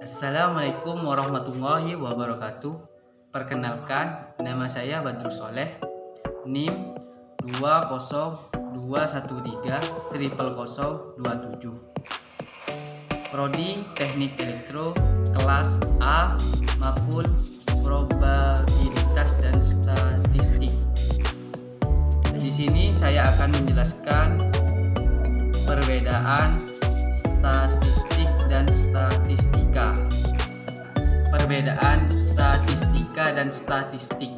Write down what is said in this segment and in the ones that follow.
Assalamualaikum warahmatullahi wabarakatuh. Perkenalkan, nama saya Badrus Soleh, NIM 20213000027. Prodi Teknik Elektro kelas A Makul Probabilitas dan Statistik. Di sini saya akan menjelaskan perbedaan statistik dan statistika. Perbedaan statistika dan statistik.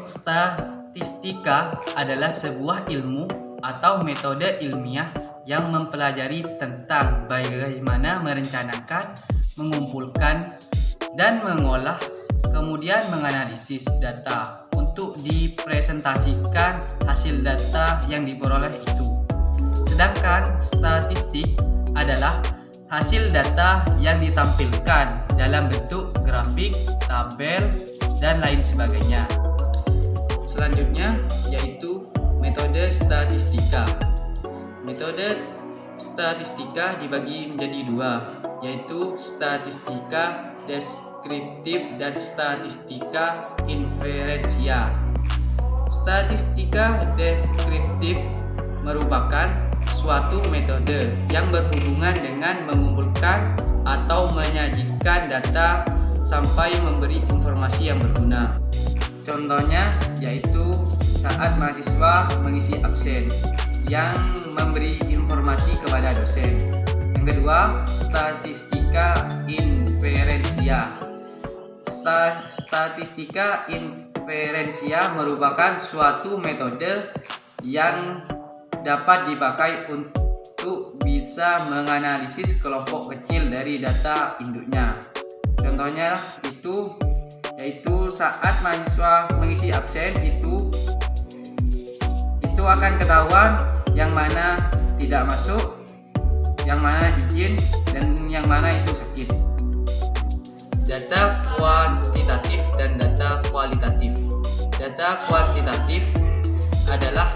Statistika adalah sebuah ilmu atau metode ilmiah yang mempelajari tentang bagaimana merencanakan, mengumpulkan, dan mengolah, kemudian menganalisis data untuk dipresentasikan hasil data yang diperoleh itu. Sedangkan statistik adalah hasil data yang ditampilkan dalam bentuk grafik, tabel, dan lain sebagainya. Selanjutnya yaitu metode statistika. Metode statistika dibagi menjadi dua, yaitu statistika deskriptif dan statistika inferensial. Statistika deskriptif merupakan suatu metode yang berhubungan dengan mengumpulkan atau menyajikan data sampai memberi informasi yang berguna. Contohnya yaitu saat mahasiswa mengisi absen yang memberi informasi kepada dosen. Yang kedua, statistika inferensial. Statistika inferensial merupakan suatu metode yang dapat dipakai untuk bisa menganalisis kelompok kecil dari data induknya. Contohnya yaitu saat mahasiswa mengisi absen itu akan ketahuan yang mana tidak masuk, yang mana izin, dan yang mana itu sakit. Data kuantitatif dan data kualitatif. Data kuantitatif adalah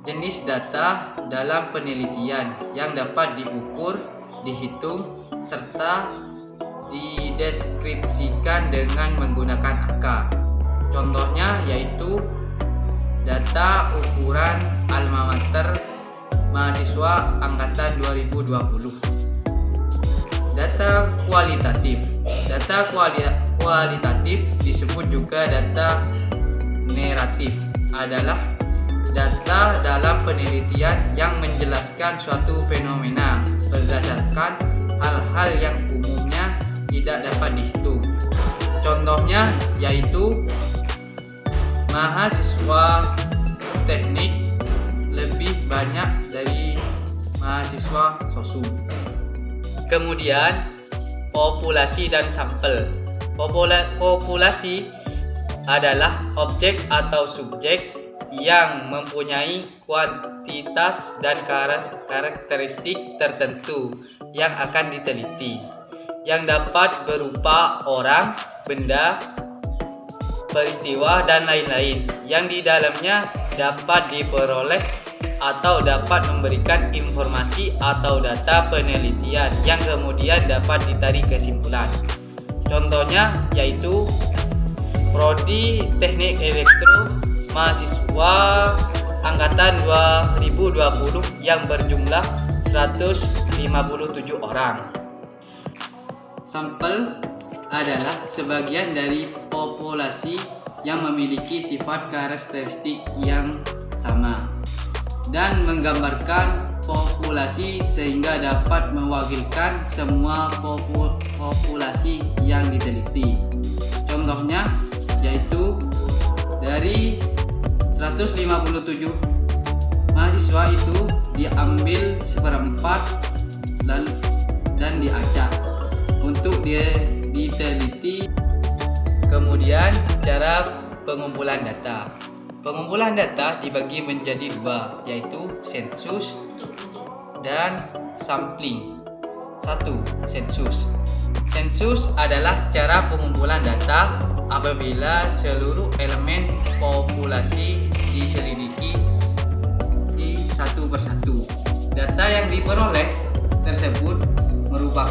jenis data dalam penelitian yang dapat diukur, dihitung, serta dideskripsikan dengan menggunakan angka. Contohnya yaitu data ukuran alma mater mahasiswa angkatan 2020. Data kualitatif. Data kualitatif disebut juga data neratif, adalah data dalam penelitian yang menjelaskan suatu fenomena berdasarkan hal-hal yang umumnya tidak dapat dihitung. Contohnya yaitu mahasiswa teknik lebih banyak dari mahasiswa sosum. Kemudian populasi dan sampel. Populasi adalah objek atau subjek yang mempunyai kuantitas dan karakteristik tertentu yang akan diteliti, yang dapat berupa orang, benda, peristiwa, dan lain-lain, yang di dalamnya dapat diperoleh atau dapat memberikan informasi atau data penelitian yang kemudian dapat ditarik kesimpulan. Contohnya yaitu Prodi Teknik Elektro mahasiswa angkatan 2020 yang berjumlah 157 orang. Sampel adalah sebagian dari populasi yang memiliki sifat karakteristik yang sama dan menggambarkan populasi sehingga dapat mewakilkan semua populasi yang diteliti. Contohnya yaitu dari 157 mahasiswa itu diambil seperempat dan diacak untuk diteliti. Kemudian cara pengumpulan data. Pengumpulan data dibagi menjadi dua, yaitu sensus dan sampling. 1. Sensus. Sensus adalah cara pengumpulan data apabila seluruh elemen populasi diselidiki satu persatu. Data yang diperoleh tersebut merupakan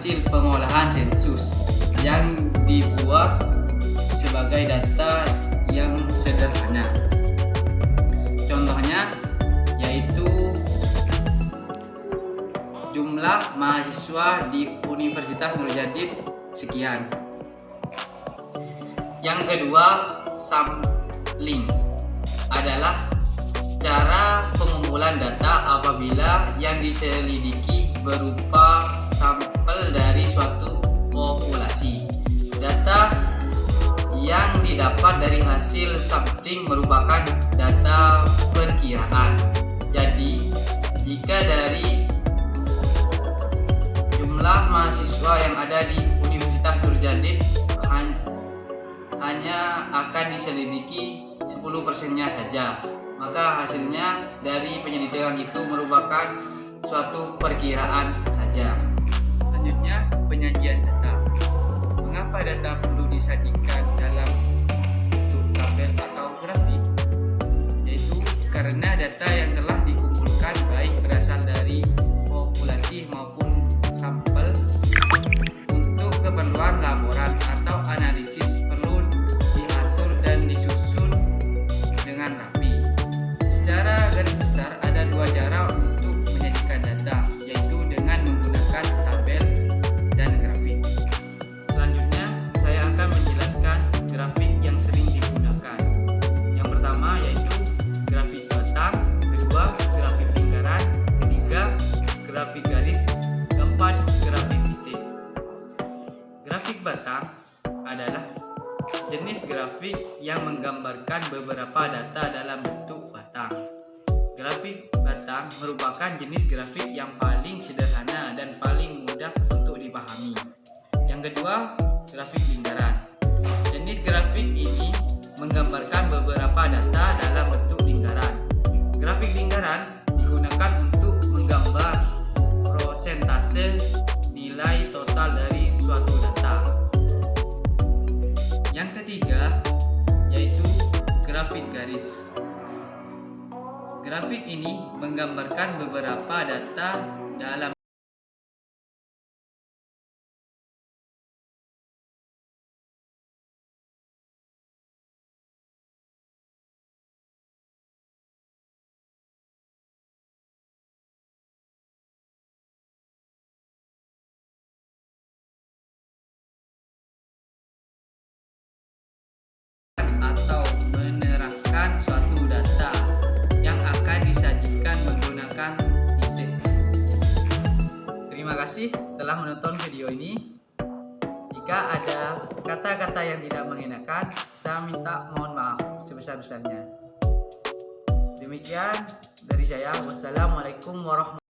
hasil pengolahan sensus yang dibuat sebagai data yang sederhana. Contohnya yaitu jumlah mahasiswa di Universitas Nurjadid sekian. Yang kedua, sampling adalah cara pengumpulan data apabila yang diselidiki berupa sampel dari suatu populasi. Data yang didapat dari hasil sampling merupakan data perkiraan. Jadi, jika dari jumlah mahasiswa yang ada di Universitas Nurjadid hanya akan diselidiki 10%-nya saja, maka hasilnya dari penyelidikan itu merupakan suatu perkiraan saja. Selanjutnya, penyajian data. Mengapa data perlu disajikan dalam bentuk tabel atau grafik? Yaitu karena data yang telah dikumpulkan baik berasal dari populasi maupun sampel untuk keperluan laporan atau analisis perlu diatur dan disusun dengan rapi. Secara garis besar ada dua cara untuk menyajikan data, yaitu dengan menggunakan tabel dan grafik. Selanjutnya saya akan menjelaskan grafik yang sering digunakan. Yang pertama yaitu grafik batang, kedua grafik lingkaran, ketiga grafik garis, keempat grafik titik. Grafik batang adalah jenis grafik yang menggambarkan beberapa data dalam bentuk batang. Grafik batang merupakan jenis grafik yang paling sederhana dan paling mudah untuk dipahami. Yang kedua, grafik lingkaran. Jenis grafik ini menggambarkan beberapa data dalam bentuk lingkaran. Grafik lingkaran digunakan untuk menggambar prosentase nilai total dari suatu data. Yang ketiga yaitu grafik garis. Grafik ini menggambarkan beberapa data dalam atau menerangkan suatu data yang akan disajikan menggunakan titik. Terima kasih telah menonton video ini. Jika ada kata-kata yang tidak mengenakan, saya minta mohon maaf sebesar-besarnya. Demikian dari saya. Wassalamualaikum warahmatullahi wabarakatuh.